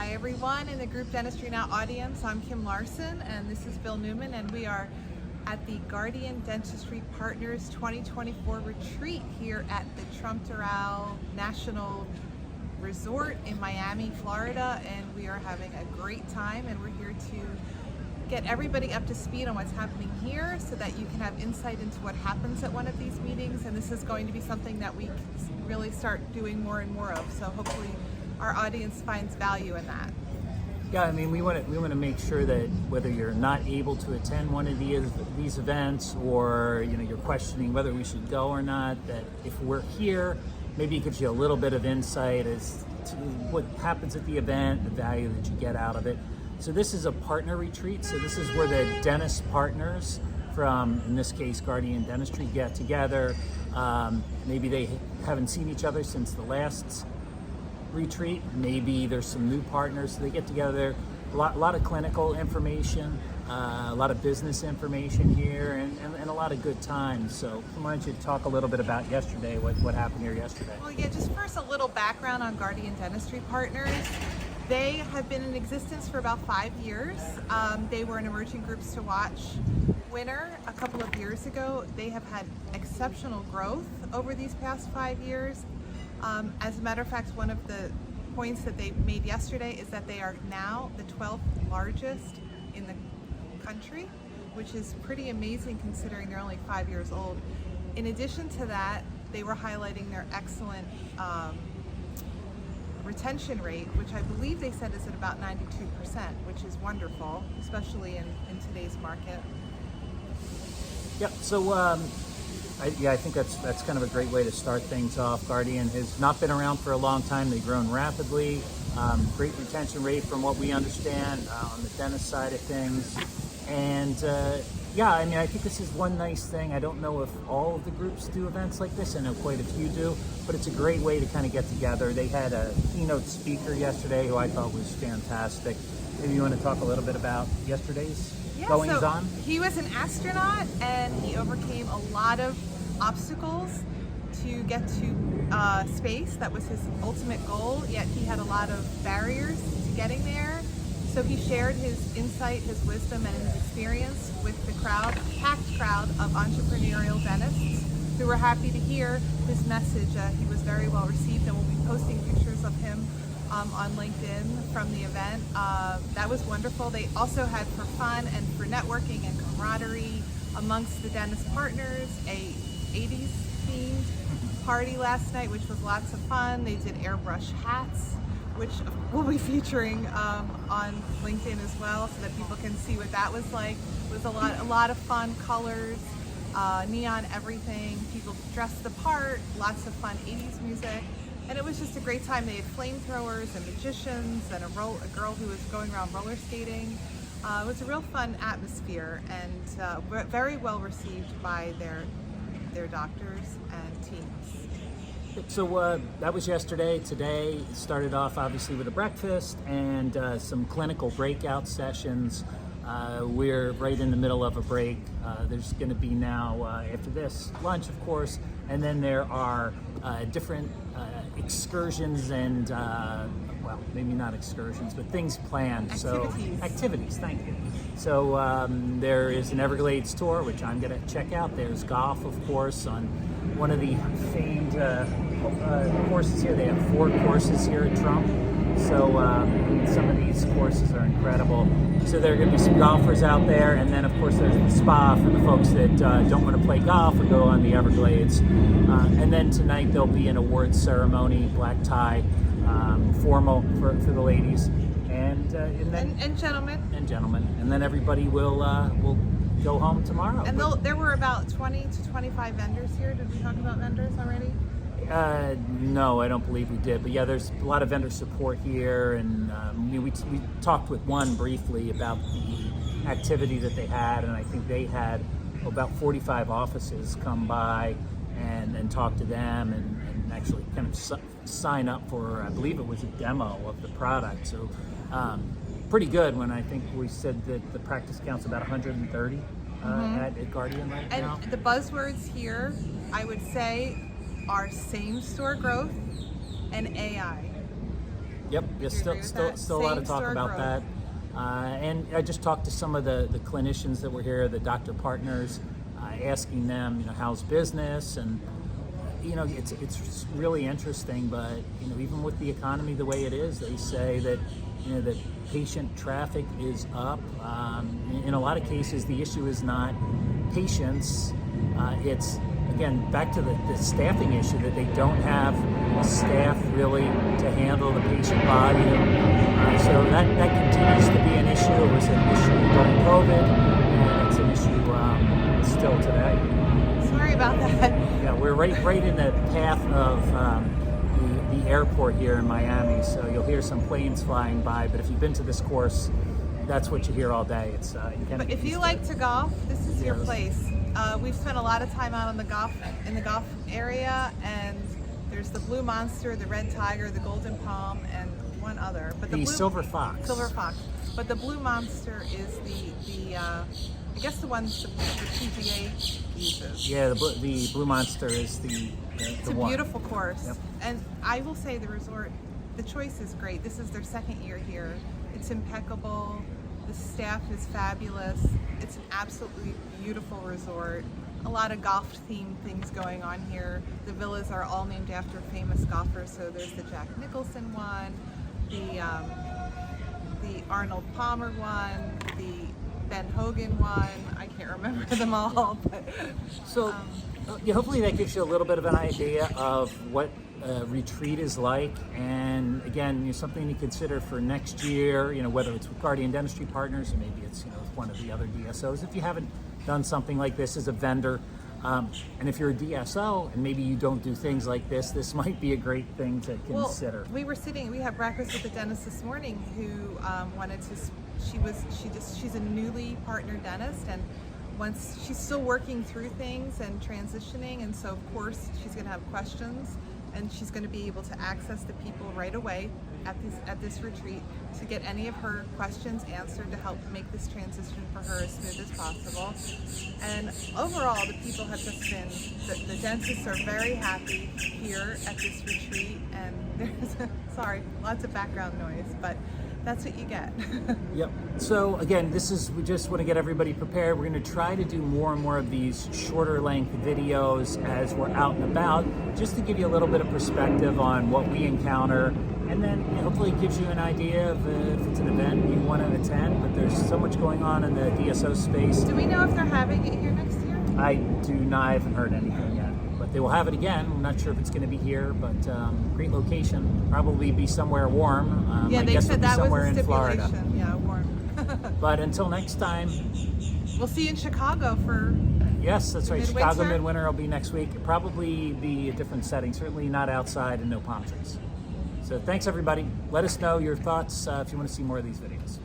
Hi everyone in the Group Dentistry Now audience. I'm Kim Larson and this is Bill Newman, and we are at the Guardian Dentistry Partners 2024 retreat here at the Trump Doral National Resort in Miami, Florida, and we are having a great time, and we're here to get everybody up to speed on what's happening here so that you can have insight into what happens at one of these meetings. And this is going to be something that we really start doing more and more of, so hopefully our audience finds value in that. Yeah, I mean, we want to make sure that whether you're not able to attend one of these events, or you're questioning whether we should go or not, that if we're here, maybe it gives you a little bit of insight as to what happens at the event, the value that you get out of it. So this is a partner retreat. So this is where the dentist partners from, in this case, Guardian Dentistry, get together. Maybe they haven't seen each other since the last retreat. Maybe there's some new partners, so they get together. A lot of clinical information, a lot of business information here, and a lot of good times. So why don't you talk a little bit about yesterday, what happened here yesterday? Well, yeah, just first a little background on Guardian Dentistry Partners. They have been in existence for about 5 years. They were an Emerging Groups to Watch winner a couple of years ago. They have had exceptional growth over these past 5 years. As a matter of fact, one of the points that they made yesterday is that they are now the 12th largest in the country, which is pretty amazing considering they're only 5 years old. In addition to that, they were highlighting their excellent retention rate, which I believe they said is at about 92%, which is wonderful, especially in today's market. Yeah, so I think that's kind of a great way to start things off. Guardian has not been around for a long time. They've grown rapidly. Great retention rate from what we understand on the dentist side of things. And yeah, I mean, I think this is one nice thing. I don't know if all of the groups do events like this. I know quite a few do, but it's a great way to kind of get together. They had a keynote speaker yesterday who I thought was fantastic. Maybe you want to talk a little bit about yesterday's goings on? He was an astronaut and he overcame a lot of obstacles to get to space. That was his ultimate goal, yet he had a lot of barriers to getting there. So he shared his insight, his wisdom, and his experience with the crowd, a packed crowd of entrepreneurial dentists who were happy to hear his message. He was very well received, and we'll be posting pictures of him on LinkedIn from the event. That was wonderful. They also had, for fun and for networking and camaraderie amongst the dentist partners, a 80s themed party last night, which was lots of fun. They did airbrush hats, which we'll be featuring on LinkedIn as well, so that people can see what that was like. It was a lot of fun, colors, neon everything. People dressed the part, lots of fun 80s music. And it was just a great time. They had flamethrowers and magicians and a girl who was going around roller skating. It was a real fun atmosphere, and very well received by their doctors and teams. So that was yesterday. Today it started off obviously with a breakfast and some clinical breakout sessions. We're right in the middle of a break. There's going to be now, after this, lunch, of course, and then there are different excursions and, well, maybe not excursions, but things planned. Activities, thank you. So there is an Everglades tour, which I'm going to check out. There's golf, of course, on one of the famed courses here. They have 4 courses here at Trump. So some of these courses are incredible. So there are going to be some golfers out there, and then of course there's the spa for the folks that don't want to play golf or go on the Everglades. And then tonight there'll be an awards ceremony, black tie, formal for the ladies, and gentlemen. And gentlemen, and then everybody will go home tomorrow. And there were about 20 to 25 vendors here. Did we talk about vendors already? No, I don't believe we did. But yeah, there's a lot of vendor support here, and we talked with one briefly about the activity that they had, and I think they had about 45 offices come by and talk to them and actually kind of sign up for, I believe it was a demo of the product. So pretty good, when I think we said that the practice count's about 130 at Guardian right now. And the buzzwords here, I would say, are same store growth and AI. Yep, Do yes, you agree with that? still a lot of talk Same-store about growth. that. And I just talked to some of the clinicians that were here, the doctor partners, asking them, how's business, and it's really interesting. But even with the economy the way it is, they say that that patient traffic is up. In a lot of cases, the issue is not patients. It's again back to the staffing issue, that they don't have a staff really to handle the patient volume. So that continues to be an issue. It was an issue during COVID, and it's an issue still today. Sorry about that. Yeah, we're right in the path of the airport here in Miami, so you'll hear some planes flying by. But if you've been to this course, that's what you hear all day. It's But if you like to golf, this is your Yes. place. We've spent a lot of time out in the golf area, and there's the Blue Monster, the Red Tiger, the Golden Palm, and one other. But the Silver Fox. Silver Fox. But the Blue Monster is the I guess the ones the PGA uses. Yeah, the Blue Monster is the It's a one. beautiful course. Yep. And I will say the resort, the choice is great. This is their second year here. It's impeccable. The staff is fabulous. It's an absolutely beautiful resort. A lot of golf themed things going on here. The villas are all named after famous golfers. So there's the Jack Nicholson one, the Arnold Palmer one, the Ben Hogan one. I can't remember them all, but So, hopefully that gives you a little bit of an idea of what retreat is like, and again, something to consider for next year. Whether it's with Guardian Dentistry Partners, or maybe it's with one of the other DSOs. If you haven't done something like this as a vendor, and if you're a DSO and maybe you don't do things like this might be a great thing to consider. Well, we had breakfast with the dentist this morning who wanted to. She's a newly partnered dentist, and once she's still working through things and transitioning, and so of course she's going to have questions, and she's going to be able to access the people right away at this retreat to get any of her questions answered to help make this transition for her as smooth as possible. And overall, the people have just been, the dentists are very happy here at this retreat, and there's, sorry, lots of background noise, but that's what you get. Yep. So again, we just want to get everybody prepared. We're going to try to do more and more of these shorter length videos as we're out and about, just to give you a little bit of perspective on what we encounter, and then hopefully it gives you an idea of if it's an event you want to attend. But there's so much going on in the DSO space. Do we know if they're having it here next year? I haven't heard anything yet. But they will have it again. I'm not sure if it's going to be here, but great location. Probably be somewhere warm. Yeah, I they guess said it'll be that was somewhere a in Florida. stipulation. Yeah, warm. But until next time, We'll see you in Chicago for. yes, that's right. Midwinter? Chicago Midwinter will be next week. It'll probably be a different setting. Certainly not outside and no palm trees. So thanks, everybody. Let us know your thoughts if you want to see more of these videos.